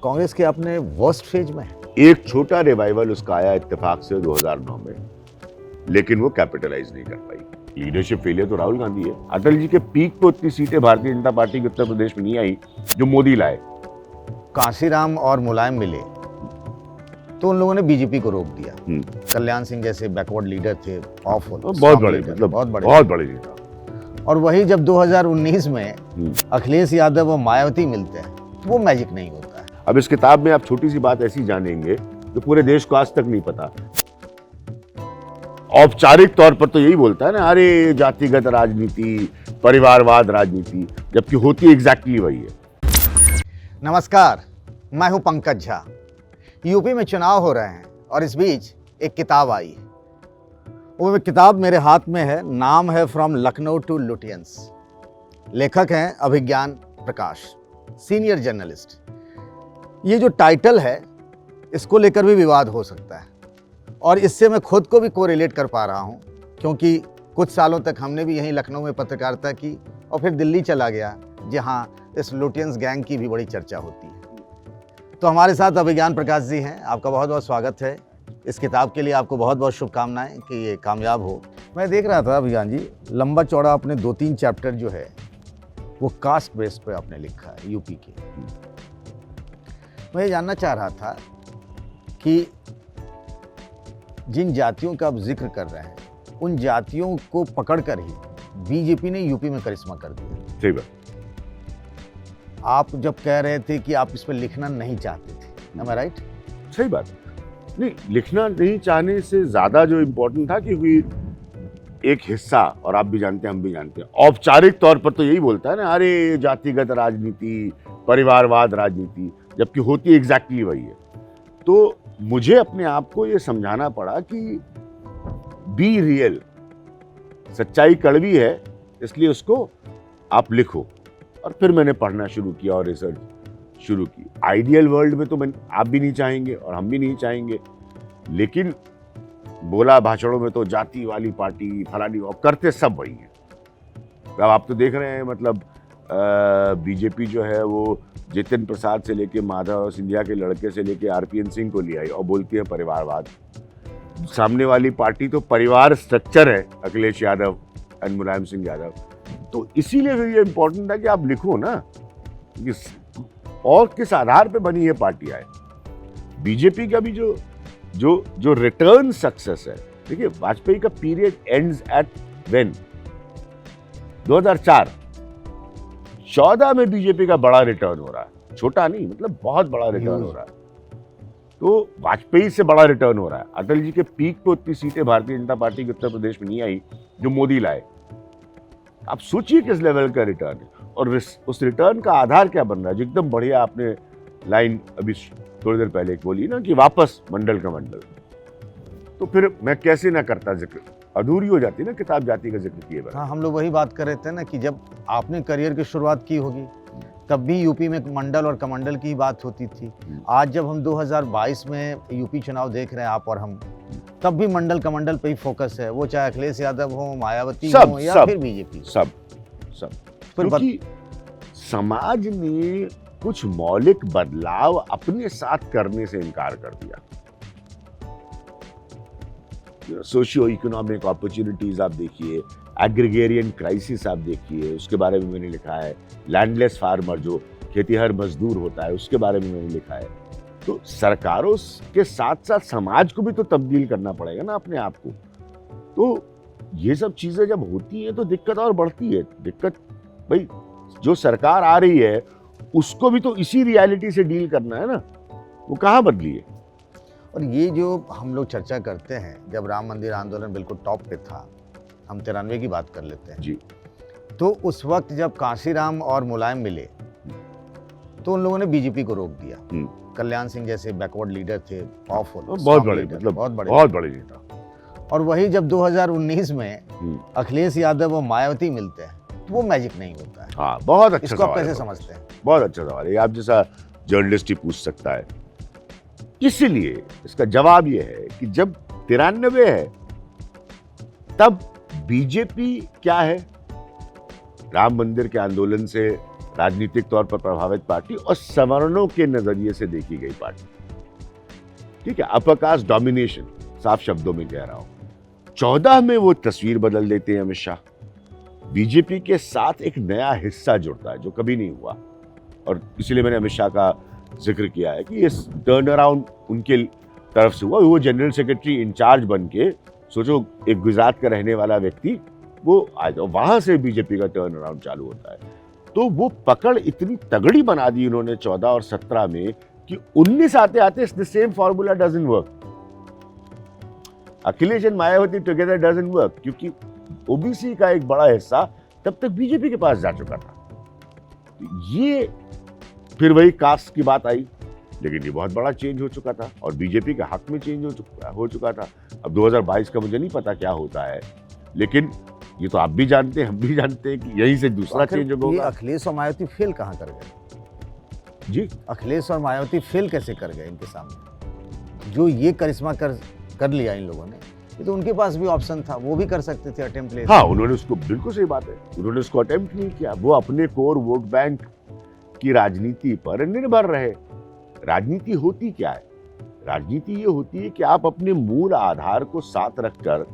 कांग्रेस के अपने worst phase में है। एक छोटा रिवाइवल उसका आया इत्तेफाक से 2009 में, लेकिन वो कैपिटलाइज नहीं कर पाई। लीडरशिप फेलियर तो राहुल गांधी है। अटल जी के पीक पे उतनी सीटें भारतीय जनता पार्टी के उत्तर प्रदेश में नहीं आई जो मोदी लाए। कांशीराम और मुलायम मिले तो उन लोगों ने बीजेपी को रोक दिया। कल्याण सिंह जैसे बैकवर्ड लीडर थे, पावरफुल, बहुत बड़े, मतलब बहुत बड़े नेता। और वही जब 2019 में अखिलेश यादव और मायावती मिलते हैं तो वो मैजिक नहीं होता है। अब इस किताब में आप छोटी सी बात ऐसी जानेंगे जो पूरे देश को आज तक नहीं पता। औपचारिक तौर पर तो यही बोलता है ना, अरे जातिगत राजनीति, परिवारवाद राजनीति, जबकि होती एग्जैक्टली वही है। नमस्कार, मैं हूं पंकज झा। यूपी में चुनाव हो रहे हैं और इस बीच एक किताब आई है। वो किताब मेरे हाथ में है, नाम है फ्रॉम लखनऊ टू लुटियंस। लेखक हैं अभिज्ञान प्रकाश, सीनियर जर्नलिस्ट। ये जो टाइटल है इसको लेकर भी विवाद हो सकता है और इससे मैं खुद को भी कोरिलेट कर पा रहा हूँ, क्योंकि कुछ सालों तक हमने भी यहीं लखनऊ में पत्रकारिता की और फिर दिल्ली चला गया, जहाँ इस लुटियंस गैंग की भी बड़ी चर्चा होती है। तो हमारे साथ अभिज्ञान प्रकाश जी हैं, आपका बहुत बहुत स्वागत है। इस किताब के लिए आपको बहुत बहुत शुभकामनाएं कि ये कामयाब हो। मैं देख रहा था अभिज्ञान जी, लंबा चौड़ा अपने 2-3 चैप्टर जो है वो कास्ट बेस पे आपने लिखा है यूपी के। मैं ये जानना चाह रहा था कि जिन जातियों का आप जिक्र कर रहे हैं उन जातियों को पकड़कर ही बीजेपी ने यूपी में करिश्मा कर दिया। सही बात। आप जब कह रहे थे कि आप इस पर लिखना नहीं चाहते थे, am I right? सही बात। नहीं, लिखना नहीं चाहने से ज्यादा जो इम्पोर्टेंट था कि कोई एक हिस्सा, और आप भी जानते हैं हम भी जानते हैं, औपचारिक तौर पर तो यही बोलता है ना, अरे जातिगत राजनीति, परिवारवाद राजनीति, जबकि होती एग्जैक्टली वही है। तो मुझे अपने आप को ये समझाना पड़ा कि बी रियल, सच्चाई कड़वी है इसलिए उसको आप लिखो। और फिर मैंने पढ़ना शुरू किया और रिसर्च शुरू की। आइडियल वर्ल्ड में तो आप भी नहीं चाहेंगे और हम भी नहीं चाहेंगे, लेकिन बोला भाषणों में तो जाति वाली पार्टी फलानी, और करते सब वही है। अब आप तो देख रहे हैं, मतलब बीजेपी जो है वो जितिन प्रसाद से लेके माधव सिंधिया के लड़के से लेके आरपीएन सिंह को ले आई और बोलती है परिवारवाद। सामने वाली पार्टी तो परिवार स्ट्रक्चर है, अखिलेश यादव और मुलायम सिंह यादव। तो इसीलिए फिर ये इम्पोर्टेंट था कि आप लिखो ना और किस आधार पे बनी ये पार्टियां है। बीजेपी का भी जो रिटर्न सक्सेस है, देखिए वाजपेयी का पीरियड एंड्स एट व्हेन 2004 14 में बीजेपी का बड़ा रिटर्न हो रहा है, छोटा नहीं, मतलब बहुत बड़ा रिटर्न हो रहा है। तो वाजपेयी से बड़ा रिटर्न हो रहा है। अटल जी के पीक पे उतनी सीटें भारतीय जनता पार्टी के उत्तर प्रदेश में नहीं आई जो मोदी लाए। आप सोचिए किस लेवल का रिटर्न है, और उस रिटर्न का आधार क्या बन रहा है। जो एकदम बढ़िया आपने लाइन अभी थोड़ी देर पहले बोली ना कि वापस मंडल का मंडल, तो फिर मैं कैसे ना करता जिक्र, अधूरी हो जाती ना किताब जाति का जिक्र किए बगैर। हाँ, हम लोग वही बात कर रहे थे ना कि जब आपने करियर की शुरुआत की होगी तब भी यूपी में मंडल और कमंडल की बात होती थी। आज जब हम 2022 में यूपी चुनाव देख रहे हैं आप और हम, तब भी मंडल कमंडल पे ही फोकस है, वो चाहे अखिलेश यादव हो, मायावती हो या फिर बीजेपी। सब क्योंकि समाज ने कुछ मौलिक बदलाव अपने साथ करने से इनकार कर दिया। सोशियो इकोनॉमिक अपॉर्चुनिटीज आप देखिए, एग्रीगेरियन क्राइसिस आप देखिए, उसके बारे में मैंने लिखा है। लैंडलेस फार्मर, जो खेतीहर मजदूर होता है, उसके बारे में मैंने लिखा है। तो सरकारों के साथ साथ समाज को भी तो तब्दील करना पड़ेगा ना अपने आप को। तो ये सब चीजें जब होती हैं तो दिक्कत और बढ़ती है। दिक्कत भाई, जो सरकार आ रही है उसको भी तो इसी रियलिटी से डील करना है ना, वो कहाँ बदली है। और ये जो हम लोग चर्चा करते हैं, जब राम मंदिर आंदोलन बिल्कुल टॉप पे था, हम 93 की बात कर लेते हैं जी, तो उस वक्त जब कांशीराम और मुलायम मिले तो उन लोगों ने बीजेपी को रोक दिया। कल्याण सिंह जैसे बैकवर्ड लीडर थे, पावरफुल, बहुत बड़े, मतलब बहुत बड़े नेता। और वही जब 2019 में अखिलेश यादव और मायावती मिलते हैं तो वो मैजिक नहीं होता है। हाँ, बहुत अच्छा इसको आप कैसे समझते हैं? बहुत अच्छा सवाल है, आप जैसा जर्नलिस्ट ही पूछ सकता है। इसीलिए इसका जवाब यह है कि जब 93 है तब बीजेपी क्या है, राम मंदिर के आंदोलन से राजनीतिक तौर पर प्रभावित पार्टी और सवर्णों के नजरिए से देखी गई पार्टी। ठीक है, अपर कास्ट डोमिनेशन, साफ शब्दों में कह रहा हूं। 14 में वो तस्वीर बदल देते हैं अमित शाह। बीजेपी के साथ एक नया हिस्सा जुड़ता है जो कभी नहीं हुआ, और इसलिए मैंने अमित शाह का जिक्र किया है कि ये टर्न अराउंड उनके तरफ से हुआ। वो जनरल सेक्रेटरी इंचार्ज बन के, सोचो एक गुजरात का रहने वाला व्यक्ति वो आ जाओ, वहां से बीजेपी का टर्न अराउंड चालू होता है। तो वो पकड़ इतनी तगड़ी बना दी उन्होंने 14 और 17 में कि 19 आते आते the same formula doesn't work. Akhilesh and Mayawati together doesn't work, क्योंकि ओबीसी का एक बड़ा हिस्सा तब तक बीजेपी के पास जा चुका था। ये फिर वही कास्ट की बात आई, लेकिन ये बहुत बड़ा चेंज हो चुका था और बीजेपी के हक में चेंज हो चुका था। अब 2022 का मुझे नहीं पता क्या होता है, लेकिन ये तो आप भी जानते हैं, हम भी जानते हैं कि यहीं से दूसरा चेंज ये होगा। अखिलेश और मायावती फेल कहाँ कर गए जी, अखिलेश और मायावती फेल कैसे कर गए इनके सामने? जो ये करिश्मा कर लिया इन लोगों ने, ये तो उनके पास भी ऑप्शन था, वो भी कर सकते थे अटेम्प्ट ले। हाँ, उन्होंने उसको, बिल्कुल सही बात है, उन्होंने उसको अटेम्प्ट नहीं किया। वो अपने कोर वोट बैंक की राजनीति पर निर्भर रहे। राजनीति होती क्या है? राजनीति ये होती है कि आप अपने मूल आधार को साथ रखकर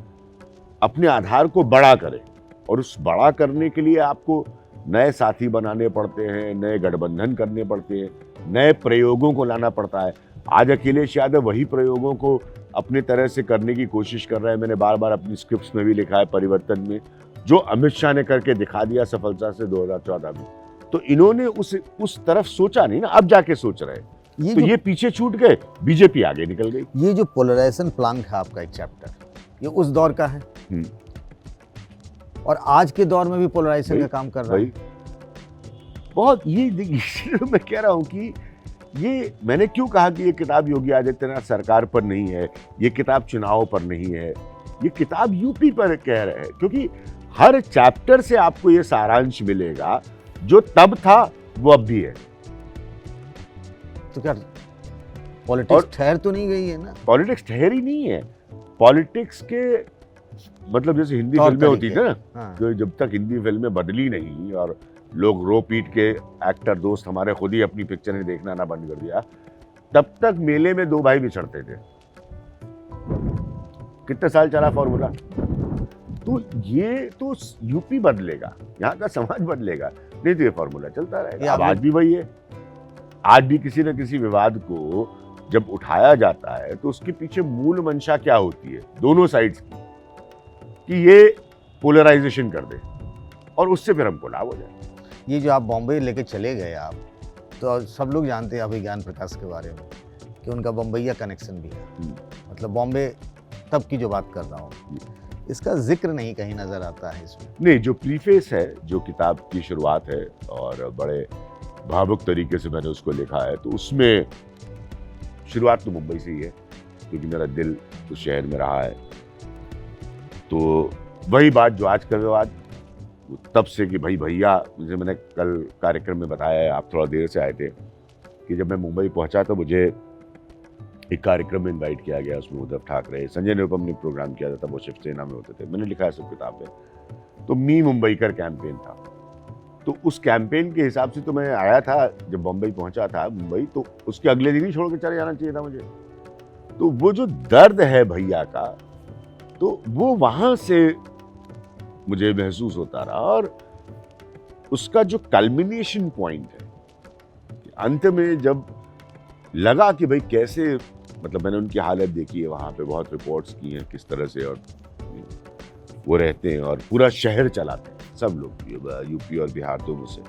अपने आधार को बड़ा करें, और उस बड़ा करने के लिए आपको नए साथी बनाने पड़ते हैं, नए गठबंधन करने पड़ते हैं, नए प्रयोगों को लाना पड़ता है। आज अखिलेश यादव वही प्रयोगों को अपने तरह से करने की कोशिश कर रहे हैं। मैंने बार बार अपनी स्क्रिप्ट्स में भी लिखा है परिवर्तन में, जो अमित शाह ने करके दिखा दिया सफलता से 2014 में। तो इन्होंने उस तरफ सोचा नहीं ना, अब जाके सोच रहे हैं। तो ये पीछे छूट गए, बीजेपी आगे निकल गई। ये जो पोलराइजेशन प्लान है आपका एक चैप्टर, ये उस दौर का है और आज के दौर में भी पोलराइजेशन का काम कर रहा है। बहुत ये मैं कह रहा हूं कि ये मैंने क्यों कहा कि ये किताब योगी आदित्यनाथ सरकार पर नहीं है, ये किताब चुनाव पर नहीं है, ये किताब यूपी पर कह रहे हैं, क्योंकि हर चैप्टर से आपको ये सारांश मिलेगा जो तब था वो अब भी है। तो क्या पॉलिटिक्स ठहर तो नहीं गई है ना? पॉलिटिक्स ठहरी नहीं है। पॉलिटिक्स के मतलब जैसे हिंदी फिल्में होती थी ना, हाँ। जो जब तक हिंदी फिल्में बदली नहीं और लोग रो पीट के एक्टर दोस्त हमारे खुद ही अपनी पिक्चरें देखना ना बंद कर दिया, तब तक मेले में दो भाई बिछड़ते थे। कितने साल चला फॉर्मूला? तो ये तो यूपी बदलेगा, यहाँ का समाज बदलेगा, नहीं तो ये फॉर्मूला चलता रहेगा। अब आज भी वही है। आज भी किसी न किसी विवाद को जब उठाया जाता है तो उसके पीछे मूल मंशा क्या होती है दोनों साइड्स की, कि ये पोलराइजेशन कर दे और उससे फिर हमको लाभ हो जाए। ये जो आप बॉम्बे लेके चले गए आप, तो सब लोग जानते हैं अभिज्ञान प्रकाश के बारे में कि उनका बम्बईया कनेक्शन भी है। मतलब बॉम्बे तब की जो बात कर रहा हूँ, इसका जिक्र नहीं कहीं नजर आता है इसमें। नहीं, जो प्रीफेस है, जो किताब की शुरुआत है और बड़े भावुक तरीके से मैंने उसको लिखा है, तो उसमें शुरुआत तो मुंबई से ही है, क्योंकि मेरा दिल उस शहर में रहा है। तो वही बात जो आज का विवाद, तब से कि भाई भैया, जैसे मैंने कल कार्यक्रम में बताया है, आप थोड़ा देर से आए थे, कि जब मैं मुंबई पहुंचा तो मुझे एक कार्यक्रम में इनवाइट किया गया। उसमें उद्धव ठाकरे, संजय निरुपम ने प्रोग्राम किया था, तब वो शिवसेना में होते थे। मैंने लिखा है सब किताब में। तो मी मुंबईकर कैंपेन था, तो उस कैंपेन के हिसाब से तो मैं आया था। जब बम्बई पहुंचा था मुंबई, तो उसके अगले दिन ही छोड़ के चले जाना चाहिए था मुझे। तो वो जो दर्द है भैया का, तो वो वहां से मुझे महसूस होता रहा, और उसका जो कल्मिनेशन पॉइंट है, अंत में जब लगा कि भाई कैसे, मतलब मैंने उनकी हालत देखी है वहाँ पे, बहुत रिपोर्ट्स की हैं किस तरह से और वो रहते हैं और पूरा शहर चलाते हैं सब लोग, यूपी और बिहार दोनों से।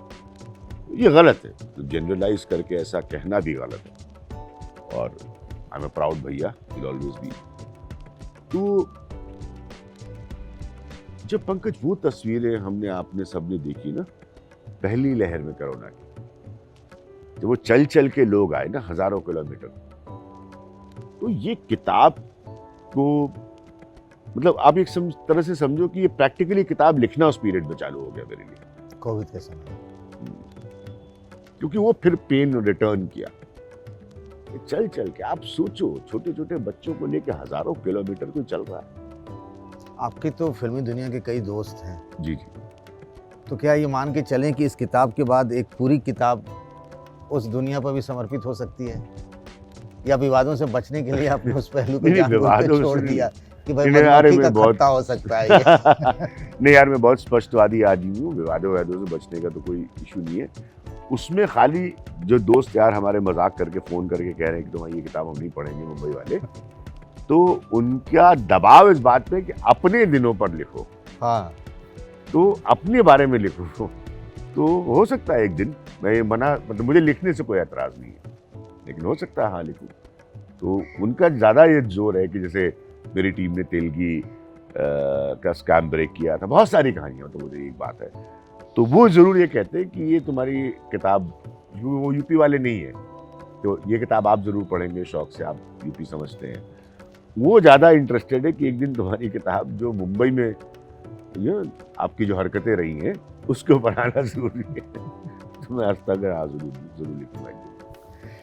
ये गलत है, तो जनरलाइज करके ऐसा कहना भी गलत है। और आई एम अ प्राउड भैया, विल ऑलवेज बी। तो जब पंकज वो तस्वीरें हमने आपने सबने देखी ना पहली लहर में कोरोना की, जब वो चल चल के लोग आए ना हजारों किलोमीटर, तो ये किताब को, मतलब आप एक तरह से समझो कि ये प्रैक्टिकली किताब लिखना उस पीरियड में चालू हो गया मेरे लिए, कोविड के समय। क्योंकि वो फिर पेन रिटर्न किया। चल चल के आप सोचो, छोटे छोटे बच्चों को लेके हजारों किलोमीटर कोई चल रहा है। आपके तो फिल्मी दुनिया के कई दोस्त हैं, जी जी। तो क्या ये मान के चलें कि इस किताब के बाद एक पूरी किताब उस दुनिया पर भी समर्पित हो सकती है, या विवादों से बचने के लिए आपने उस पहलू को नहीं, जानबूझ के विवादों छोड़ से दिया कि भाई नहीं, यार, मधुमक्खी का मैं बहुत- खत्ता हो सकता है ये? नहीं यार, मैं बहुत स्पष्टवादी आदमी हूँ, विवादों से बचने का तो कोई इशू नहीं है। उसमें खाली जो दोस्त यार हमारे मजाक करके फ़ोन करके कह रहे हैं कि तुम्हारी ये किताब हम नहीं पढ़ेंगे, मुंबई वाले, तो उनका दबाव इस बात पे कि अपने दिनों पर लिखो, हाँ, तो अपने बारे में लिखो, तो हो सकता है एक दिन मैं ये मतलब मुझे लिखने से कोई एतराज़ नहीं है, लेकिन हो सकता है हाँ लिखूँ। तो उनका ज़्यादा ये जोर है कि जैसे मेरी टीम ने तेलगी का स्कैम ब्रेक किया था, बहुत सारी कहानियाँ, तो मुझे एक बात है, तो वो ज़रूर ये कहते हैं कि ये तुम्हारी किताब, वो यूपी वाले नहीं है, तो ये किताब आप ज़रूर पढ़ेंगे शौक से, आप यूपी समझते हैं। वो ज़्यादा इंटरेस्टेड है कि एक दिन तुम्हारी किताब जो मुंबई में ये आपकी जो हरकतें रही हैं उसको पढ़ाना ज़रूरी है। तो मैं हंसता कर हाँ ज़रूर लिखूँगा।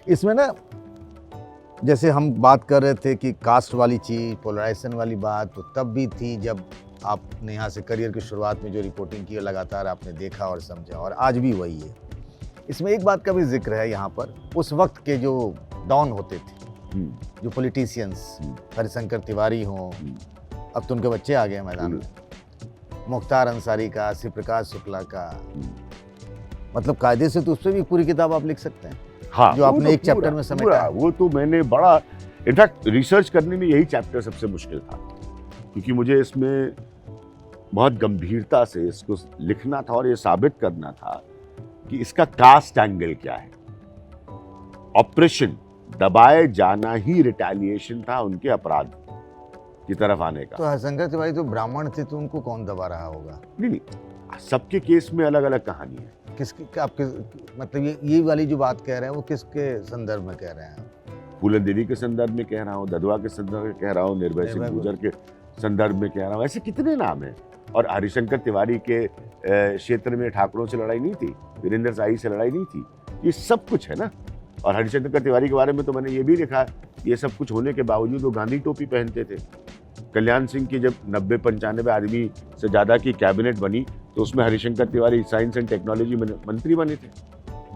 इसमें ना जैसे हम बात कर रहे थे कि कास्ट वाली चीज़, पोलराइजेशन वाली बात तो तब भी थी जब आपने यहाँ से करियर की शुरुआत में जो रिपोर्टिंग की लगातार आपने देखा और समझा, और आज भी वही है। इसमें एक बात का भी जिक्र है यहाँ पर, उस वक्त के जो डॉन होते थे, जो पॉलिटिशियंस, हरिशंकर तिवारी हों, अब तो उनके बच्चे आ गए मैदान में, मुख्तार अंसारी का, शिव प्रकाश शुक्ला का, मतलब कायदे से तो उस पर भी पूरी किताब आप लिख सकते हैं, हाँ, जो आपने एक चैप्टर में समेटा है। वो तो मैंने बड़ा, इनफैक्ट रिसर्च करने में यही चैप्टर सबसे मुश्किल था, क्योंकि मुझे इसमें बहुत गंभीरता से इसको लिखना था और ये साबित करना था कि इसका कास्ट एंगल क्या है। ऑपरेशन दबाए जाना ही रिटेलिएशन था उनके अपराध की तरफ आने का। तो हरिशंकर तिवारी तो ब्राह्मण थे, तो उनको कौन दबा रहा होगा? नहीं, सबके केस में अलग अलग कहानी है। किसके आपके मतलब ये वाली जो बात कह रहे हैं वो किसके संदर्भ में कह रहे हैं? फूलन देवी के संदर्भ में कह रहा हूँ, ददुआ के संदर्भ में कह रहा हूँ, निर्भय सिंह गुर्जर के संदर्भ में कह रहा हूँ, ऐसे कितने नाम हैं। और हरिशंकर तिवारी के क्षेत्र में ठाकुरों से लड़ाई नहीं थी, वीरेंद्र शाही से लड़ाई नहीं थी, ये सब कुछ है ना। और हरिशंकर तिवारी के बारे में तो मैंने ये भी लिखा, ये सब कुछ होने के बावजूद वो गांधी टोपी पहनते थे। कल्याण सिंह की जब 90-95 आदमी से ज़्यादा की कैबिनेट बनी तो उसमें Harishankar Tiwari science and technology मंत्री बने थे,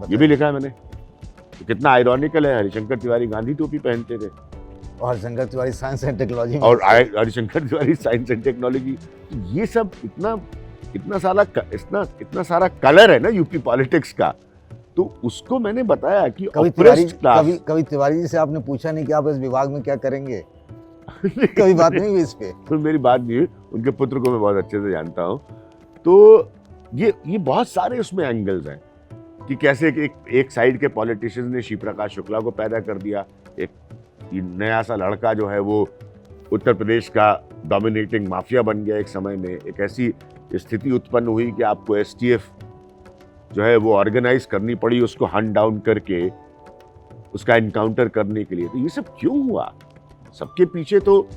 ये भी लिखा है मैंने। तो कितना आयरॉनिकल है, हरिशंकर तिवारी गांधी टोपी पहनते थे और Harishankar Tiwari science and technology, और Harishankar Tiwari science and technology. ये सब इतना सारा कलर है ना यूपी पॉलिटिक्स का, तो उसको मैंने बताया कि कभी तिवारी जी से आपने पूछा नहीं कि आप इस विभाग में क्या करेंगे? कभी बात नहीं हुई इस पे? तो मेरी बात नहीं हुई, उनके पुत्र को मैं बहुत अच्छे से जानता हूँ। तो ये बहुत सारे उसमें एंगल्स हैं कि कैसे एक साइड के पॉलिटिशियंस ने शिव प्रकाश शुक्ला को पैदा कर दिया, एक नया सा लड़का जो है वो उत्तर प्रदेश का डोमिनेटिंग माफिया बन गया एक समय में। एक ऐसी स्थिति उत्पन्न हुई कि आपको एसटीएफ जो है वो ऑर्गेनाइज करनी पड़ी उसको हंट डाउन करके उसका एनकाउंटर करने के लिए। तो ये सब क्यों हुआ? सबके पीछे तो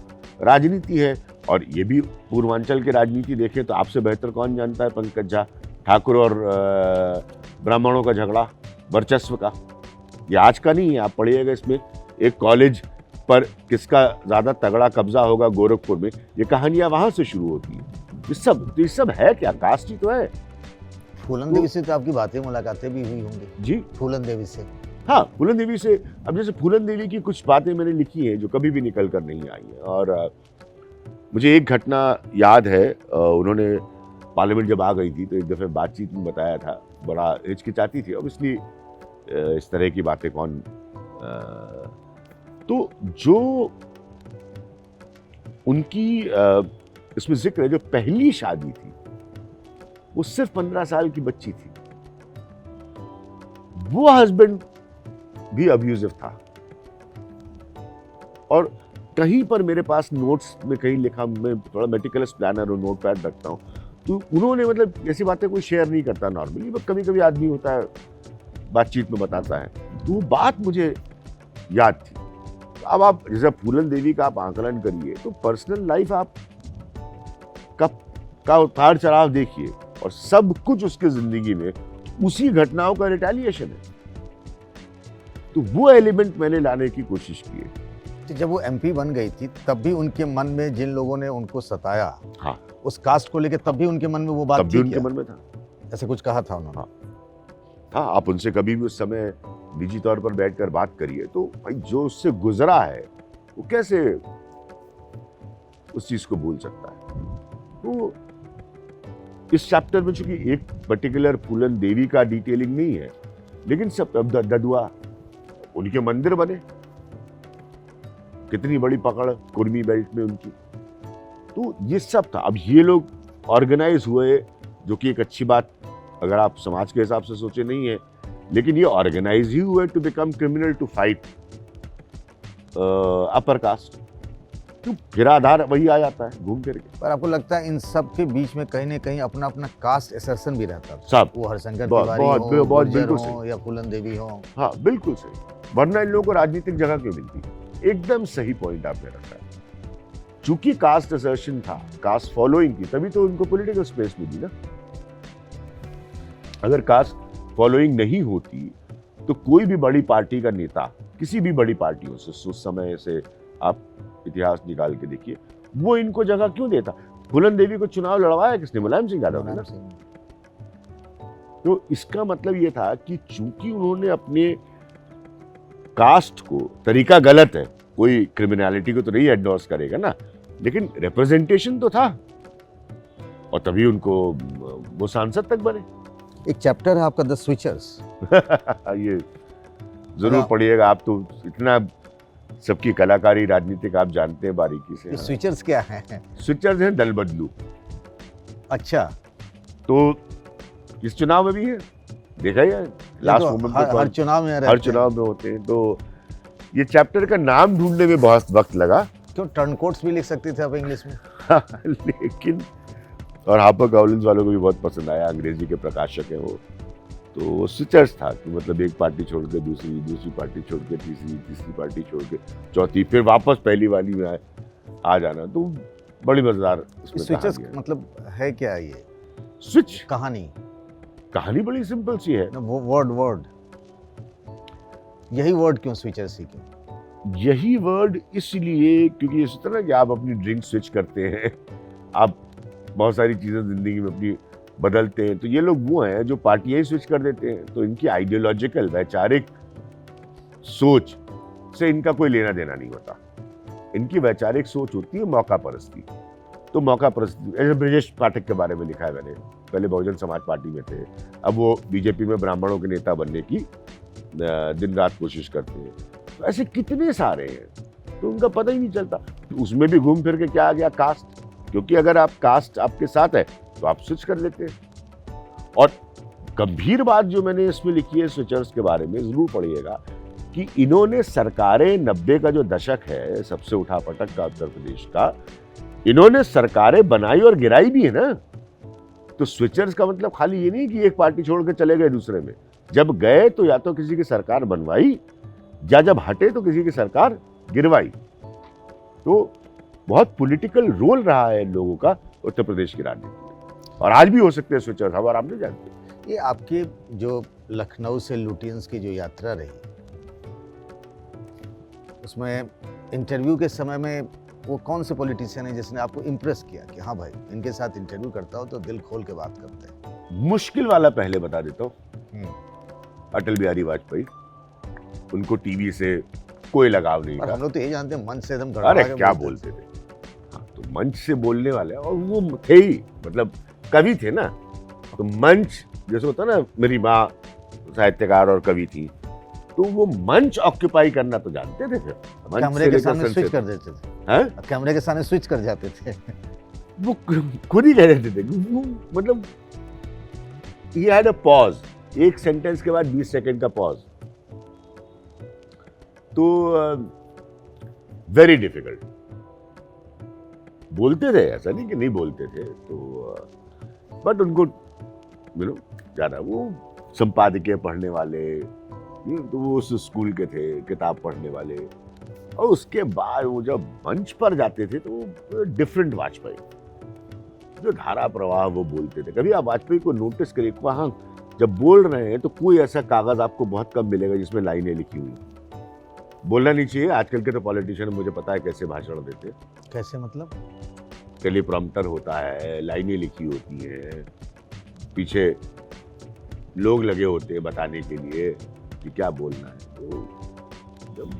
राजनीति है, और ये भी पूर्वांचल की राजनीति देखें तो आपसे बेहतर कौन जानता है पंकज झा, ठाकुर और ब्राह्मणों का झगड़ा वर्चस्व का, ये आज का नहीं है। आप पढ़िएगा इसमें एक कॉलेज पर किसका ज़्यादा तगड़ा कब्जा होगा गोरखपुर में, ये कहानियाँ वहाँ से शुरू होती हैं। ये सब है क्या? कास्ट ही तो है। फूलन देवी से तो आपकी बातें मुलाकातें भी हुई होंगी जी? फूलन देवी से, हाँ, फूलन देवी से। अब जैसे फूलन देवी की कुछ बातें मैंने लिखी हैं जो कभी भी निकल कर नहीं आई हैं, और मुझे एक घटना याद है, उन्होंने पार्लियामेंट जब आ गई थी तो एक दफ़े बातचीत में बताया था, बड़ा हिचकिचाती थी ऑब्वियसली इस तरह की बातें कौन, तो जो उनकी इसमें जिक्र है, जो पहली शादी थी वो सिर्फ 15 साल की बच्ची थी, वो हस्बैंड भी अब्यूजिव था। और कहीं पर मेरे पास नोट्स में कहीं लिखा, मैं थोड़ा मेटिकुलस प्लानर और नोट पैड रखता हूँ, तो उन्होंने मतलब ऐसी बातें कोई शेयर नहीं करता नॉर्मली, बस कभी कभी आदमी होता है बातचीत में बताता है, तो वो बात मुझे याद थी। अब आप जैसे फूलन देवी का आप आकलन करिए तो पर्सनल लाइफ आप का उतार चढ़ाव देखिए, और सब कुछ उसके जिंदगी में उसी घटनाओं का रिटेलिएशन है। तो वो एलिमेंट मैंने लाने की कोशिश की है। तो जब वो एमपी बन गई थी तब भी उनके मन में जिन लोगों ने उनको सताया, हाँ, उस कास्ट को लेकर, तब भी उनके मन में वो बात तब भी उनके मन में था। ऐसे कुछ कहा था उन्होंने? हाँ, आप उनसे कभी भी उस समय निजी तौर पर बैठकर बात करिए तो भाई जो उससे गुजरा है वो कैसे उस चीज को भूल सकता है। तो इस चैप्टर में चूंकि एक पर्टिकुलर फूलन देवी का डिटेलिंग नहीं है, लेकिन सब ददुआ उनके मंदिर बने, कितनी बड़ी पकड़ कुर्मी बेल्ट में उनकी, तो ये सब था। अब ये लोग ऑर्गेनाइज हुए, जो कि एक अच्छी बात अगर आप समाज के हिसाब से सोचे नहीं है, लेकिन ये ऑर्गेनाइज ही हुए to become criminal to fight upper caste. तो फिर आधार वही आ जाता है घूम फिर के। पर आपको लगता है इन सब के बीच में कहीं ना कहीं अपना अपना कास्ट एसर्शन भी रहता था? सब वो हरशंकर बहुत- तिवारी बहुत- हो, बहुत गुर्जर बिल्कुल हो या फूलन देवी हो। हाँ बिल्कुल सही, वरना इन लोगों को राजनीतिक जगह क्यों मिलती? एकदम सही पॉइंट आपने रखा है। चूंकि कास्ट असर्शन था, कास्ट फॉलोइंग थी, तभी तो उनको पॉलिटिकल स्पेस मिली ना। अगर कास्ट फॉलोइंग नहीं होती तो कोई भी बड़ी पार्टी का नेता, किसी भी बड़ी पार्टियों से उस समय से आप इतिहास निकाल के देखिए, वो इनको जगह क्यों देता? फूलन देवी को चुनाव लड़वाया किसने? मुलायम सिंह यादव ने ना। मुलायम सिंह। तो इसका मतलब ये था कि चूंकि उन्होंने अपने कास्ट को, तरीका गलत है, कोई क्रिमिनलिटी को तो नहीं एंडोर्स करेगा ना, लेकिन रिप्रेजेंटेशन तो था, और तभी उनको वो सांसद तक बने। एक चैप्टर है आपका द स्विचर्स। ये जरूर पढ़िएगा, आप तो इतना सबकी कलाकारी राजनीतिक आप जानते हैं बारीकी से। ये स्विचर्स क्या है? स्विचर्स हैं दल बदलू। अच्छा, तो इस चुनाव में भी है, देखा ही है, लास्ट तो मोमेंट हर चुनाव में रहते हर हैं। चुनाव में होते हैं। तो ये चैप्टर का नाम ढूंढने में बहुत वक्त लगा। क्यों टर्नकोट्स भी लिख सकते थे आप इंग्लिश में? लेकिन और हापर कॉलिंस वालों को भी बहुत पसंद आया, अंग्रेजी के प्रकाशक है वो। तो स्विचर्स था कि मतलब एक पार्टी छोड़ के दूसरी, दूसरी पार्टी छोड़ के तीसरी, तीसरी पार्टी छोड़ के चौथी, फिर वापस पहली वाली में आ जाना। तो बड़ी मजेदार इसमें स्विचर्स कहानी है। मतलब है क्या ये स्विच कहानी? बड़ी सिंपल सी है। वो वर्ड यही वर्ड क्यों स्विचर्स ही क्यों? यही वर्ड इसलिए क्योंकि इस तरह कि आप अपनी ड्रिंक स्विच करते हैं, आप बहुत सारी चीजें जिंदगी में अपनी बदलते हैं, तो ये लोग वो हैं जो पार्टियां ही स्विच कर देते हैं। तो इनकी आइडियोलॉजिकल, वैचारिक सोच से इनका कोई लेना देना नहीं होता। इनकी वैचारिक सोच होती है मौका परस्ती। तो मौका परस्ती, ऐसे ब्रजेश पाठक के बारे में लिखा है मैंने, पहले बहुजन समाज पार्टी में थे, अब वो बीजेपी में ब्राह्मणों के नेता बनने की दिन रात कोशिश करते हैं। तो ऐसे कितने सारे हैं, तो उनका पता ही नहीं चलता। तो उसमें भी घूम फिर के क्या आ गया? कास्ट। क्योंकि अगर आप कास्ट आपके साथ है तो आप स्विच कर लेते हैं। और गंभीर बात जो मैंने इसमें लिखी है स्विचर्स के बारे में, जरूर पढ़िएगा, कि इन्होंने सरकारें 90 का जो दशक है सबसे उठापटक का उत्तर प्रदेश का, इन्होंने सरकारें बनाई और गिराई भी है ना। तो स्विचर्स का मतलब खाली ये नहीं कि एक पार्टी छोड़ के चले गए दूसरे में, जब गए तो या तो किसी की सरकार बनवाई, या जब हटे तो किसी की सरकार गिरवाई। तो बहुत पॉलिटिकल रोल रहा है इन लोगों का उत्तर प्रदेश की राजनीति में, और आज भी हो सकते हैं स्विचर्स, हम और आप नहीं जानते। ये आपके जो लखनऊ से लुटियंस की जो यात्रा रही, उसमें इंटरव्यू के समय में वो कौन से पॉलिटिशियन है जिसने आपको इम्प्रेस किया कि हाँ भाई इनके साथ इंटरव्यू करता हो तो दिल खोल के बात करते हैं? मुश्किल वाला पहले बता देता हूँ, अटल बिहारी वाजपेयी। उनको टीवी से कोई लगाव नहीं और था। हम लोग तो ये जानते हैं मंच से एकदम अरे गड़बड़ा के क्या बोलते थे। हाँ, तो मंच से बोलने वाले, और वो थे ही, मतलब कवि थे ना। तो मंच जैसे होता ना, मेरी माँ साहित्यकार और कवि थी, तो वो मंच ऑक्यूपाई करना तो जानते थे। फिर मंच कैमरे से के लेकर सामने स्विच sunset। कर देते थे। हैं? कैमरे के सामने स्विच कर जाते थे। वो खुद ही कह देते थे, वो मतलब he had a pause, एक सेंटेंस के बाद 20 सेकंड का पॉज। तो वेरी डिफिकल्ट। बोलते थे, ऐसा नहीं कि नहीं बोलते थे, तो बट उनको ज्यादा वो संपादकीय पढ़ने वाले, तो वो उस स्कूल के थे, किताब पढ़ने वाले। और उसके बाद वो जब मंच पर जाते थे तो डिफरेंट वाजपेयी, जो धारा प्रवाह वो बोलते थे। कभी आप वाजपेयी को नोटिस करिए, वहां जब बोल रहे हैं तो कोई ऐसा कागज आपको बहुत कम मिलेगा जिसमें लाइनें लिखी हुई। बोलना नहीं चाहिए, आजकल के तो पॉलिटिशियन मुझे पता है कैसे भाषण देते। कैसे मतलब? टेलीप्रॉम्प्टर होता है, लाइनें लिखी होती हैं, पीछे लोग लगे होते हैं बताने के लिए कि क्या बोलना है। तो जब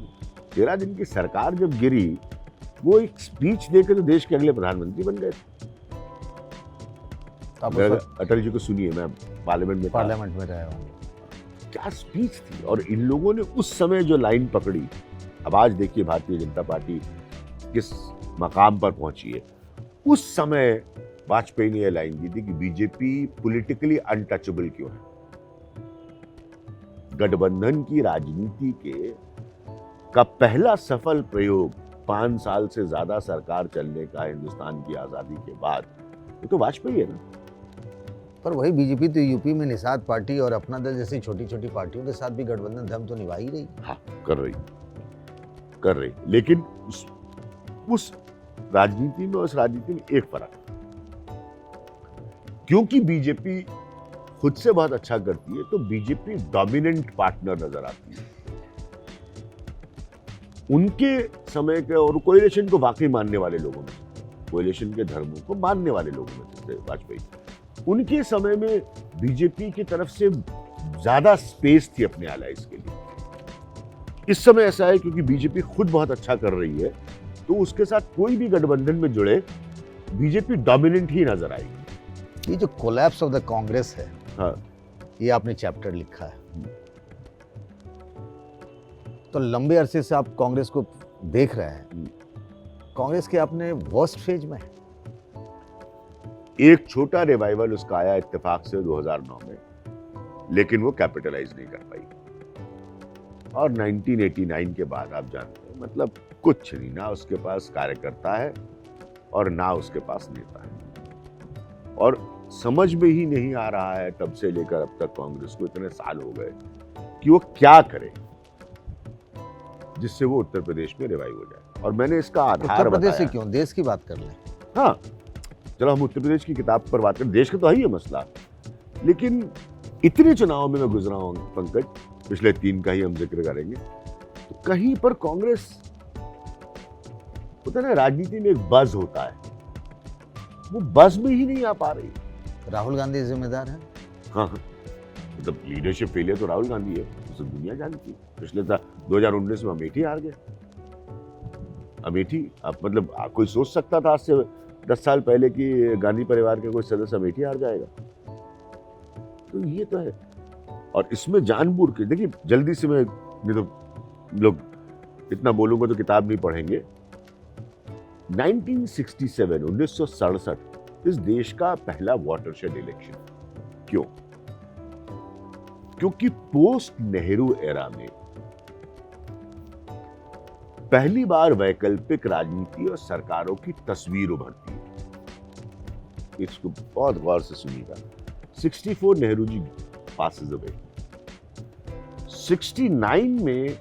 13 दिन की सरकार जब गिरी, वो एक स्पीच देकर तो देश के अगले प्रधानमंत्री बन गए। तो आप अगर अटल जी को सुनिए, मैं पार्लियामेंट में पार्लियामेंट में रहे होंगे। क्या स्पीच थी, और इन लोगों ने उस समय जो लाइन पकड़ी। अब आज देखिए भारतीय जनता पार्टी किस मकाम पर पहुंची है। उस समय वाजपेयी ने यह लाइन दी थी कि बीजेपी पॉलिटिकली अनटचेबल क्यों है। गठबंधन की राजनीति का पहला सफल प्रयोग 5 साल से ज्यादा सरकार चलने का हिंदुस्तान की आजादी के बाद, ये तो वाजपेयी है ना। पर वही बीजेपी तो यूपी में निषाद पार्टी और अपना दल जैसी छोटी छोटी पार्टियों के साथ भी गठबंधन धर्म तो निभा ही रही। हाँ, कर रही, लेकिन उस राजनीति में, उस राजनीति में एक फर्क, क्योंकि बीजेपी खुद से बहुत अच्छा करती है, तो बीजेपी डोमिनेंट पार्टनर नजर आती है। उनके समय के और कोएलिशन को वाकई मानने वाले लोगों में, कोएलिशन के धर्मों को मानने वाले लोगों में थे वाजपेयी। उनके समय में बीजेपी की तरफ से ज्यादा स्पेस थी अपने एलाइज के लिए। इस समय ऐसा है क्योंकि बीजेपी खुद बहुत अच्छा कर रही है, तो उसके साथ कोई भी गठबंधन में जुड़े, बीजेपी डोमिनेंट ही नजर आएगी। ये जो कोलैप्स ऑफ द कांग्रेस है, हाँ, ये आपने चैप्टर लिखा है। तो लंबे अरसे से आप कांग्रेस को देख रहे हैं। कांग्रेस के अपने वर्स्ट फेज में है। एक छोटा रिवाइवल उसका आया इत्तेफाक से 2009 में, लेकिन वो कैपिटलाइज नहीं कर पाई। और 1989 के बाद आप जानते हैं, मतलब कुछ नहीं, ना उसके पास कार्यकर्ता है और ना उसके पास नेता है। और समझ में ही नहीं आ रहा है तब से लेकर अब तक कांग्रेस को, इतने साल हो गए, कि वो क्या करे जिससे वो उत्तर प्रदेश में रिवाइव हो जाए। और मैंने इसका आधार उत्तर प्रदेश से बताया। क्यों, देश की बात कर लें। हाँ, चलो हम उत्तर प्रदेश की किताब पर बात करें, देश का तो है ही है मसला, लेकिन इतने चुनाव में मैं गुजरा हूं पंकज, पिछले 3 का ही हम जिक्र करेंगे, तो कहीं पर कांग्रेस, होता है ना राजनीति में एक बज होता है, वो बज में ही नहीं आ पा रही। राहुल गांधी जिम्मेदार है। हाँ, मतलब लीडरशिप फेलियर तो राहुल गांधी है, तो दुनिया जानती है। पिछले 2019 में अमेठी हार गए। अमेठी, आप मतलब कोई सोच सकता था आज से 10 साल पहले कि गांधी परिवार के कोई सदस्य अमेठी हार जाएगा? तो ये तो है। और इसमें जानबूझ के, देखिए जल्दी से, मैं नहीं तो लोग इतना बोलूंगा तो किताब नहीं पढ़ेंगे। 1967 इस देश का पहला वाटरशेड इलेक्शन। क्यों? क्योंकि पोस्ट नेहरू एरा में पहली बार वैकल्पिक राजनीति और सरकारों की तस्वीर उभरती है। इसको बहुत गौर से सुनिएगा। 64 नेहरू जी पासेस अवे। 69 में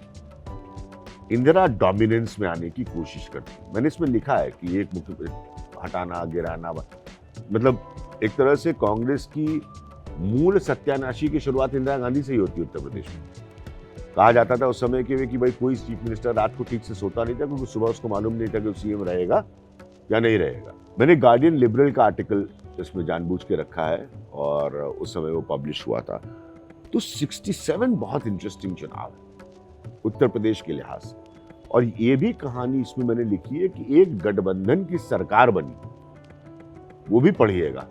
इंदिरा डोमिनेंस में आने की कोशिश करती है। मैंने इसमें लिखा है कि एक मुख्य हटाना, गिराना, मतलब एक तरह से कांग्रेस की मूल सत्यानाशी की शुरुआत इंदिरा गांधी से ही होती है उत्तर प्रदेश में। कहा जाता था उस समय के कि भाई कोई चीफ मिनिस्टर रात को ठीक से सोता नहीं था, क्योंकि सुबह उसको मालूम नहीं था कि वो सीएम रहेगा या नहीं रहेगा। मैंने गार्डियन लिबरल का आर्टिकल इसमें जानबूझ के रखा है और उस समय वो पब्लिश हुआ था। तो 67 बहुत इंटरेस्टिंग चुनाव है उत्तर प्रदेश के लिहाज से। और ये भी कहानी इसमें मैंने लिखी है कि एक गठबंधन की सरकार बनी, वो भी पढ़िएगा,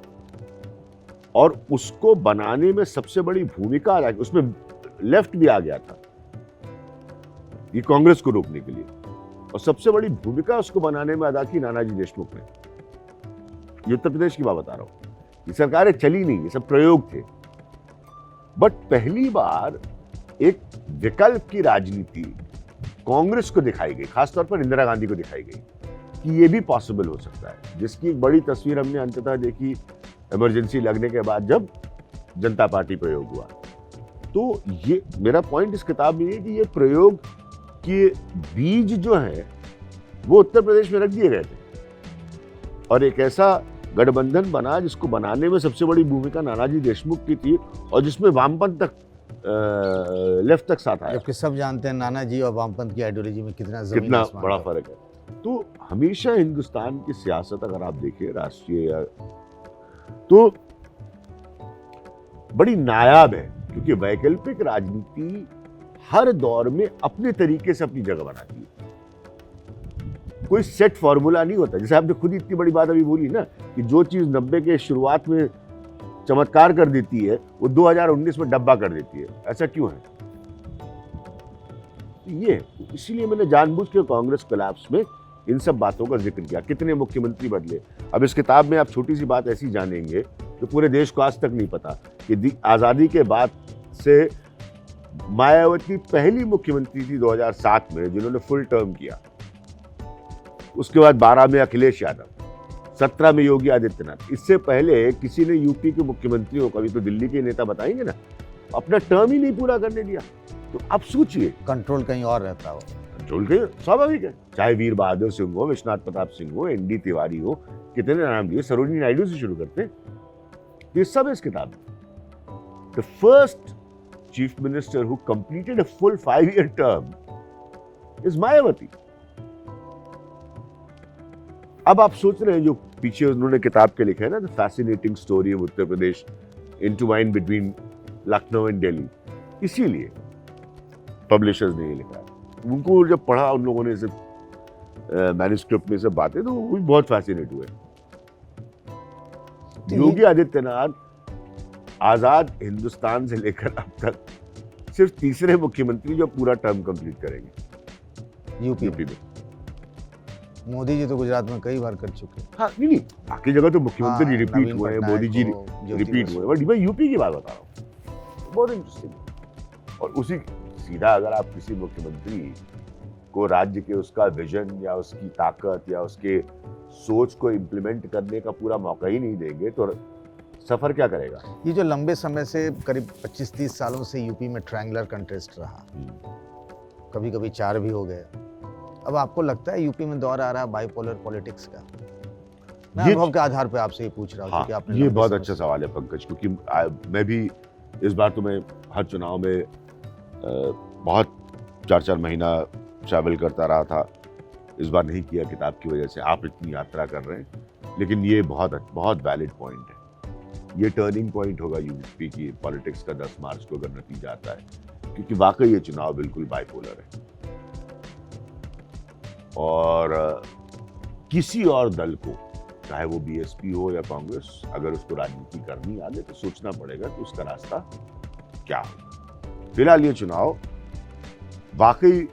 और उसको बनाने में सबसे बड़ी भूमिका अदा की, उसमें लेफ्ट भी आ गया था ये कांग्रेस को रोकने के लिए, और सबसे बड़ी भूमिका उसको बनाने में अदा की नानाजी देशमुख ने। ये उत्तर प्रदेश की बात बता रहा हूं। ये सरकारें चली नहीं, ये सब प्रयोग थे। बट पहली बार एक विकल्प की राजनीति कांग्रेस को दिखाई गई, खासतौर पर इंदिरा गांधी को दिखाई गई कि ये भी पॉसिबल हो सकता है, जिसकी एक बड़ी तस्वीर हमने अंततः देखी इमरजेंसी लगने के बाद जब जनता पार्टी प्रयोग हुआ। तो ये मेरा पॉइंट इस किताब में है कि ये प्रयोग के बीज जो है वो उत्तर प्रदेश में रख दिए गए थे, और एक ऐसा गठबंधन बना जिसको बनाने में सबसे बड़ी भूमिका नानाजी देशमुख की थी, और जिसमें वामपंथ तक लेफ्ट तक साथ आया। जबकि सब जानते हैं नानाजी और वामपंथ की आइडियोलॉजी में कितना बड़ा फर्क है। तो हमेशा हिंदुस्तान की सियासत अगर आप देखिए राष्ट्रीय, तो बड़ी नायाब है, क्योंकि वैकल्पिक राजनीति हर दौर में अपने तरीके से अपनी जगह बनाती है। कोई सेट फॉर्मूला नहीं होता। जैसे आपने खुद इतनी बड़ी बात अभी बोली ना कि जो चीज 90 के शुरुआत में चमत्कार कर देती है वो 2019 में डब्बा कर देती है। ऐसा क्यों है? ये इसीलिए मैंने जानबूझ के कांग्रेस कोलैप्स में इन सब बातों का जिक्र किया। कितने मुख्यमंत्री बदले। अब इस किताब में आप छोटी सी बात ऐसी जानेंगे जो पूरे देश को आज तक नहीं पता कि आजादी के बाद से मायावती पहली मुख्यमंत्री थी 2007 में जिन्होंने फुल टर्म किया। उसके बाद 12 में अखिलेश यादव, 17 में योगी आदित्यनाथ। इससे पहले किसी ने यूपी के मुख्यमंत्रियों को, अभी तो दिल्ली के नेता बताएंगे ना, अपना टर्म ही नहीं पूरा करने दिया। तो अब सोचिए, कंट्रोल कहीं और रहता हो। कंट्रोल के स्वाभाविक है, चाहे वीर बहादुर सिंह हो, विश्वनाथ प्रताप सिंह हो, एनडी तिवारी हो, कितने नाम लिए, सरोजिनी नायडू से शुरू करते हैं। ये सब इस किताब में। The first chief minister who completed a full 5-year term is Mayawati. अब आप सोच रहे हैं जो पीछे उन्होंने किताब के लिखा है ना, the fascinating story of Uttar Pradesh intertwined between Lucknow and Delhi, इसीलिए पब्लिशर्स ने ये लिखा है। उनको जब पढ़ा उन लोगों ने मैन्युस्क्रिप्ट में सब बातें, तो वो भी बहुत फैसिनेट हुए। योगी आदित्यनाथ आजाद हिंदुस्तान से लेकर अब तक सिर्फ तीसरे मुख्यमंत्री जो पूरा टर्म कंप्लीट करेंगे यूपी में। मोदी जी तो गुजरात में कई बार कर चुके हैं। हाँ, नहीं बाकी जगह तो मुख्यमंत्री हाँ, रिपीट नवीन हुए हैं, पटनायक मोदी जी को, ज्योति रिपीट बसु। हुए, बट मैं यूपी की बात बता रहा हूँ। बहुत इंटरेस्टिंग। और उसी सीधा अगर आप किसी मुख्यमंत्री को राज्य के उसका विजन या उसकी ताकत या उसके सोच को इम्प्लीमेंट करने का पूरा मौका ही नहीं देंगे तो सफर क्या करेगा? ये जो लंबे समय से करीब 25-30 सालों से यूपी में ट्रायंगुलर कंटेस्ट रहा, कभी कभी 4 भी हो गए। अब आपको लगता है यूपी में दौर आ रहा है बाइपोलर पॉलिटिक्स का? मैं अनुभव के आधार पे आपसे ये पूछ रहा हूँ। हाँ, कि आपने ये लंबे बहुत समय अच्छा सवाल है पंकज, क्योंकि मैं भी इस बार तो मैं हर चुनाव में बहुत 4-4 महीना ट्रैवल करता रहा था। इस बार नहीं किया किताब की वजह से, आप इतनी यात्रा कर रहे हैं। लेकिन ये बहुत वैलिड पॉइंट है। ये टर्निंग पॉइंट होगा यूपी की पॉलिटिक्स का 10 मार्च को, अगर नतीजा आता है, क्योंकि वाकई ये चुनाव बिल्कुल बाइपोलर है। और किसी और दल को, चाहे वो बीएसपी हो या कांग्रेस, अगर उसको राजनीति करनी आगे तो सोचना पड़ेगा कि उसका रास्ता क्या हो। फिलहाल ये चुनाव वाकई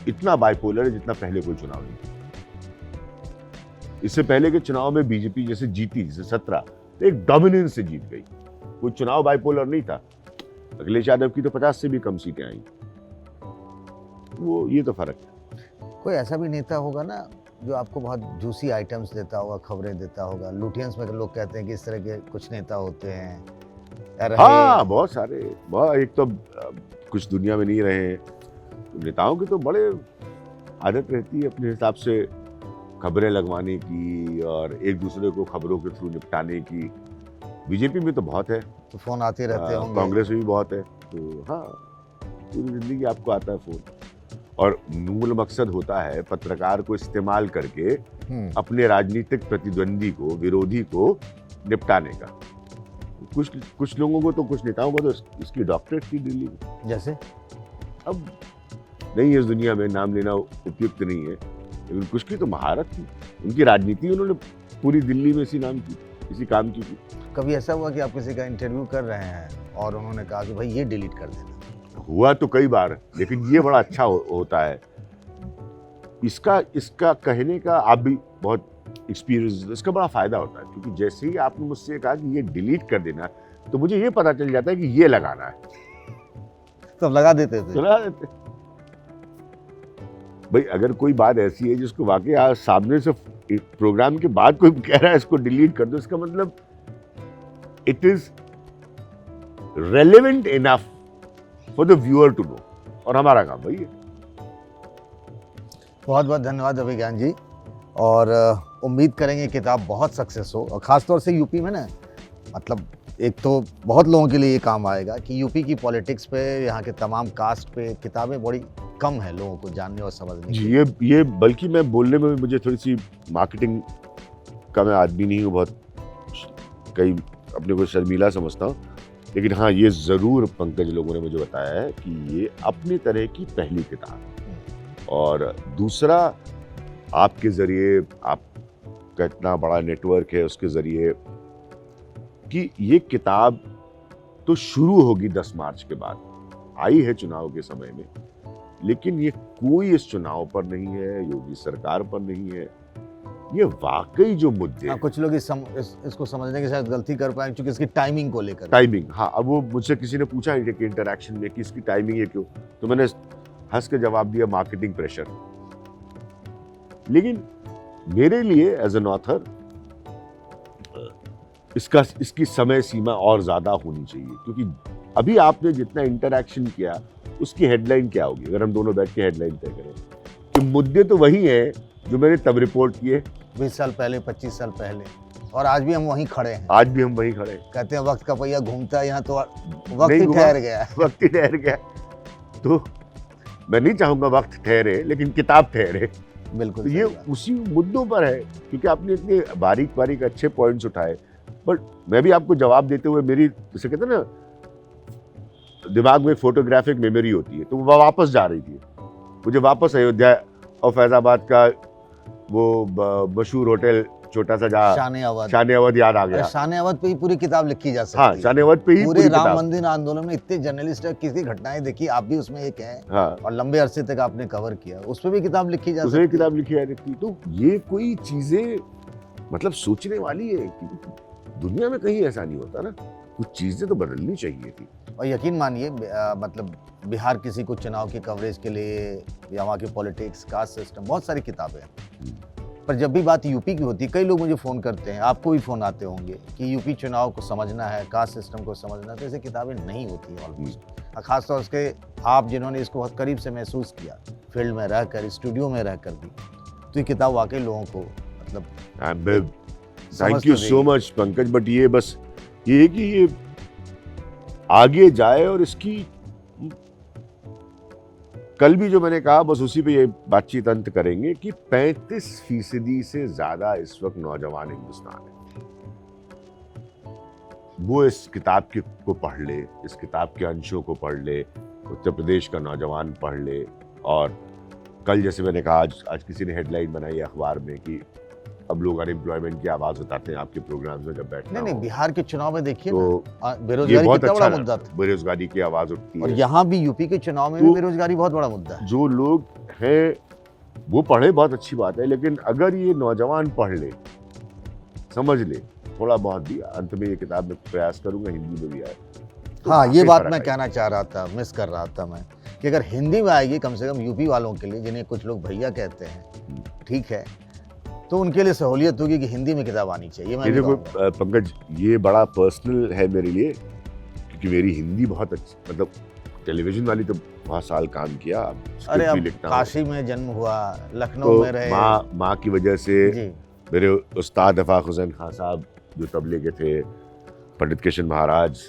इतना बाइपोलर है जितना पहले कोई चुनाव नहीं था। इससे पहले के चुनाव में बीजेपी जैसे जीती, जैसे 17, तो एक डोमिनेंस से जीत गई। कोई चुनाव बाइपोलर नहीं था। अखिलेश यादव की तो 50 से भी कम सीटें आई। वो ये तो फर्क है। कोई ऐसा भी नेता होगा ना जो आपको बहुत जूसी आइटम्स देता होगा, खबरें देता होगा। लुटियंस में लोग कहते हैं कि इस तरह के कुछ नेता होते हैं। हाँ, बहुत सारे। एक तो कुछ दुनिया में नहीं रहे नेताओं की तो बड़े आदत रहती है अपने हिसाब से खबरें लगवाने की और एक दूसरे को खबरों के थ्रू निपटाने की। बीजेपी में तो बहुत है, तो फोन आते रहते होंगे। कांग्रेस में भी बहुत है। तो हाँ, पूरी जिंदगी आपको आता है फोन। और मूल मकसद होता है पत्रकार को इस्तेमाल करके अपने राजनीतिक प्रतिद्वंदी को, विरोधी को निपटाने का। कुछ लोगों को तो, कुछ नेताओं को तो इसकी डॉक्टरेट थी दिल्ली में। जैसे अब नहीं, इस दुनिया में नाम लेना उपयुक्त नहीं है, लेकिन कुछ की तो महारत थी। उनकी राजनीति उन्होंने पूरी दिल्ली में इसी काम की थी। कभी ऐसा हुआ कि आप किसी का इंटरव्यू कर रहे हैं और उन्होंने कहा कि भाई ये डिलीट कर देना? हुआ तो कई बार, लेकिन ये बड़ा अच्छा होता है। इसका कहने का आप भी बहुत एक्सपीरियंस, इसका बड़ा फायदा होता है, क्योंकि जैसे ही आपने मुझसे कहा कि ये डिलीट कर देना, तो मुझे ये पता चल जाता है कि ये लगाना है, तो लगा देते थे। लगा देते। भाई अगर कोई बात ऐसी है जिसको वाकई आज सामने से प्रोग्राम के बाद कोई कह रहा है इसको डिलीट कर दो, इसका मतलब it is relevant enough for the viewer to know, और हमारा काम वही है। बहुत बहुत धन्यवाद अभिज्ञान जी, और उम्मीद करेंगे किताब बहुत सक्सेस हो, और ख़ासतौर से यूपी में ना, मतलब एक तो बहुत लोगों के लिए ये काम आएगा कि यूपी की पॉलिटिक्स पे, यहाँ के तमाम कास्ट पे किताबें बड़ी कम है लोगों को जानने और समझने जी। ये बल्कि मैं बोलने में मुझे थोड़ी सी मार्केटिंग का मैं आदमी नहीं हूँ, बहुत कई अपने को शर्मीला समझता हूँ, लेकिन हाँ ये ज़रूर पंकज लोगों ने मुझे बताया है कि ये अपनी तरह की पहली किताब है। और दूसरा, आपके ज़रिए, आपका इतना बड़ा नेटवर्क है, उसके ज़रिए कि ये किताब तो शुरू होगी 10 मार्च के बाद, आई है चुनाव के समय में, लेकिन ये कोई इस चुनाव पर नहीं है, योगी सरकार पर नहीं है। ये वाकई जो मुद्दे हैं, कुछ लोग इसको समझने की शायद गलती कर पाए क्योंकि इसकी टाइमिंग को लेकर। टाइमिंग, हाँ, अब वो मुझसे किसी ने पूछा कि इंटरैक्शन में कि इसकी टाइमिंग है क्यों, तो मैंने हंस के जवाब दिया, मार्केटिंग प्रेशर। लेकिन मेरे लिए एज एन ऑथर इसकी समय सीमा और ज्यादा होनी चाहिए, क्योंकि अभी आपने जितना इंटरैक्शन किया उसकी हेडलाइन क्या होगी अगर हम दोनों बैठ के हेडलाइन तय करें, कि मुद्दे तो वही हैं जो मैंने तब रिपोर्ट किए 20 साल पहले, 25 साल पहले, और आज भी हम वहीं खड़े हैं। आज भी हम वहीं खड़े हैं। कहते हैं वक्त का पहिया घूमता है, यहाँ तो वक्त ही ठहर गया। वक्त ही ठहर गया। तो मैं नहीं चाहूंगा वक्त ठहरे, लेकिन किताब ठहरे। बिल्कुल। तो ये उसी मुद्दों पर है, क्योंकि आपने इतने बारीक बारीक अच्छे पॉइंट्स उठाए, बट मैं भी आपको जवाब देते हुए, मेरी जैसे कहते हैं ना, दिमाग में फोटोग्राफिक मेमोरी होती है, तो वो वापस जा रही थी। मुझे वापस अयोध्या और फैजाबाद का वो मशहूर होटल छोटा सा जहाँ शान अवध याद आ गया। शान अवध पे ही पूरी किताब लिखी जा सकती है। हाँ, शान अवध पे ही पूरे राम मंदिर आंदोलन में इतने जर्नलिस्ट है, किसकी घटनाएं देखी, आप भी उसमें एक हैं। हाँ। और लंबे अरसे तक आपने कवर किया, उस पर भी किताब लिखी जा सकती है। किताब लिखी जा सकती। तो ये कोई चीजें मतलब सोचने वाली है कि दुनिया में कहीं ऐसा नहीं होता ना, कुछ चीजें तो बदलनी चाहिए थी। और यकीन मानिए, मतलब बिहार किसी को चुनाव की कवरेज के लिए, या वहाँ की पॉलिटिक्स, कास्ट सिस्टम, बहुत सारी किताबें हैं। पर जब भी बात यूपी की होती है, कई लोग मुझे फ़ोन करते हैं, आपको भी फ़ोन आते होंगे कि यूपी चुनाव को समझना है, कास्ट सिस्टम को समझना है, तो ऐसी किताबें नहीं होती हैं ऑलमोस्ट। खासतौर से आप जिन्होंने इसको बहुत करीब से महसूस किया, फील्ड में रहकर, स्टूडियो में रहकर भी, तो ये किताब वाकई लोगों को मतलब thank you so much Pankaj. But ये बस ये है कि ये आगे जाए, और इसकी कल भी जो मैंने कहा, बस उसी पे ये बातचीत अंत करेंगे कि 35% से ज्यादा इस वक्त नौजवान हिंदुस्तान है, वो इस किताब को पढ़ ले, इस किताब के अंशों को पढ़ ले, उत्तर प्रदेश का नौजवान पढ़ ले। और कल जैसे मैंने कहा, आज किसी ने हेडलाइन बनाई अखबार में कि अब लोग अनएम्प्लॉयमेंट की आवाज उठाते हैं आपके प्रोग्राम्स में जब बैठते हैं। नहीं, बिहार के चुनाव में देखिए तो बेरोजगारी कितना बड़ा मुद्दा था। बेरोजगारी की आवाज उठती है, और यहाँ भी यूपी के चुनाव में भी बेरोजगारी बहुत बड़ा मुद्दा है। जो लोग हैं वो पढ़े, बहुत अच्छी बात है, लेकिन अगर ये नौजवान पढ़ ले, समझ ले थोड़ा बहुत भी, अंत में ये किताब में प्रयास करूंगा हिंदी में भी आए। हाँ, ये बात मैं कहना चाह रहा था, मिस कर रहा था मैं, कि अगर हिंदी में आएगी कम से कम यूपी वालों के लिए, जिन्हें कुछ लोग भैया कहते हैं, ठीक है, तो उनके लिए सहूलियत होगी कि हिंदी में किताब आनी चाहिए। मैं देखो पंकज, ये बड़ा पर्सनल है मेरे लिए, क्योंकि मेरी हिंदी बहुत अच्छी, मतलब टेलीविजन वाली तो बहुत साल काम किया। अरे अब काशी में जन्म हुआ, लखनऊ में रहे, माँ की वजह से मेरे उस्ताद इफ़ाक हुसैन खान साहब जो तबले के थे, पंडित किशन महाराज,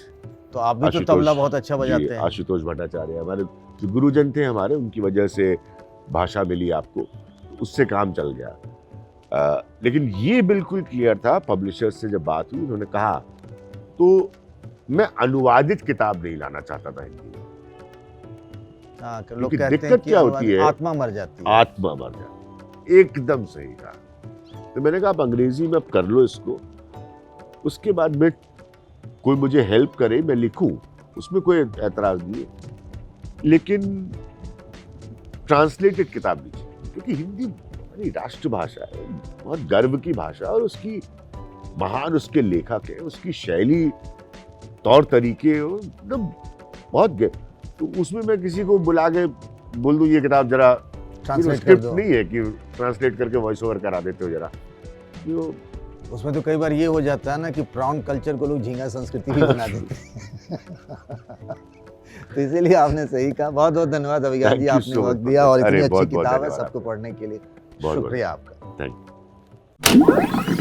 तो आप भी तो तबला बहुत अच्छा बजाते हैं। आशुतोष भट्टाचार्य हमारे जो गुरुजन थे हमारे, उनकी वजह से भाषा मिली आपको, उससे काम चल गया। लेकिन ये बिल्कुल क्लियर था, पब्लिशर्स से जब बात हुई, उन्होंने कहा, तो मैं अनुवादित किताब नहीं लाना चाहता था हिंदी में। लोग कहते हैं दिक्कत क्या होती है, आत्मा मर जाती है। आत्मा मर जाती है, एकदम सही कहा। तो मैंने कहा आप अंग्रेजी में अब कर लो इसको, उसके बाद में कोई मुझे हेल्प करे, मैं लिखूं, उसमें कोई एतराज नहीं है, लेकिन ट्रांसलेटेड किताब लीजिए, क्योंकि हिंदी हमारी राष्ट्रभाषा है, बहुत गर्व की भाषा, और उसकी महान उसके लेखक है, उसकी शैली, तौर तरीके मतलब बहुत, तो उसमें मैं किसी को बुला के बोल दूं ये किताब जरा स्क्रिप्ट नहीं है कि ट्रांसलेट करके वॉइस ओवर करा देते हो जरा, उसमें तो कई बार ये हो जाता है ना कि प्राउन कल्चर को लोग झींगा संस्कृति भी बना देते हैं। तो इसीलिए आपने सही कहा। बहुत बहुत धन्यवाद अभिज्ञान जी, आपने वक्त दिया, और इतनी अच्छी किताब है सबको पढ़ने के लिए। शुक्रिया आपका। Thank you.